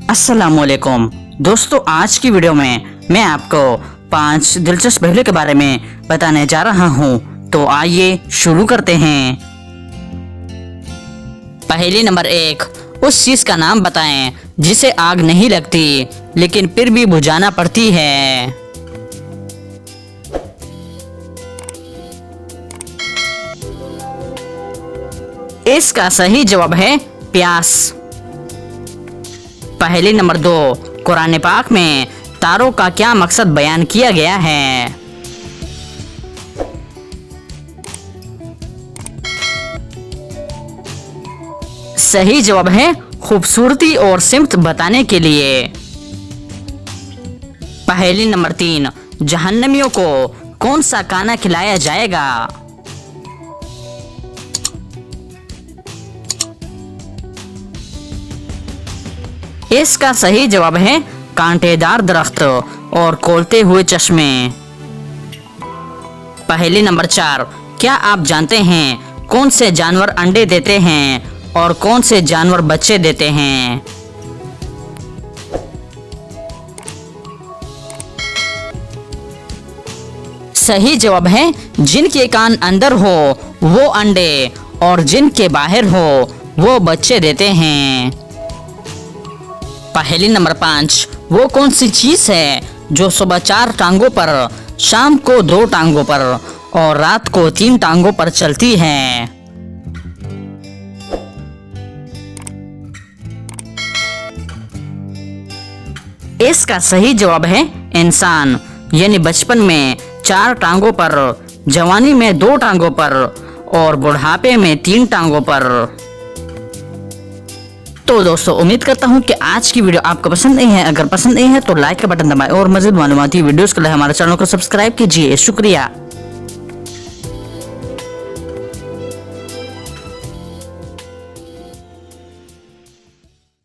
अस्सलामुअलैकुम दोस्तों, आज की वीडियो में मैं आपको 5 दिलचस्प पहलुओं के बारे में बताने जा रहा हूँ। तो आइए शुरू करते हैं। पहली नंबर 1, उस चीज का नाम बताएं जिसे आग नहीं लगती लेकिन फिर भी बुझाना पड़ती है। इसका सही जवाब है प्यास। पहली नंबर 2, कुरान पाक में तारों का क्या मकसद बयान किया गया है। सही जवाब है खूबसूरती और सिमत बताने के लिए। पहली नंबर 3, जहन्नमियों को कौन सा खाना खिलाया जाएगा। इसका सही जवाब है कांटेदार दरख्त और खोलते हुए चश्मे। पहली नंबर 4, क्या आप जानते हैं कौन से जानवर अंडे देते हैं और कौन से जानवर बच्चे देते हैं। सही जवाब है जिनके कान अंदर हो वो अंडे और जिनके बाहर हो वो बच्चे देते हैं। पहली नंबर 5, वो कौन सी चीज है जो सुबह 4 टांगों पर, शाम को 2 टांगों पर और रात को 3 टांगों पर चलती है। इसका सही जवाब है इंसान, यानी बचपन में 4 टांगों पर, जवानी में 2 टांगों पर और बुढ़ापे में 3 टांगों पर। तो दोस्तों, उम्मीद करता हूँ कि आज की वीडियो आपको पसंद नहीं है। अगर पसंद नहीं है तो लाइक का बटन दबाएं और मज़ीद मालूमाती वीडियोस के लिए हमारे चैनल को सब्सक्राइब कीजिए। शुक्रिया।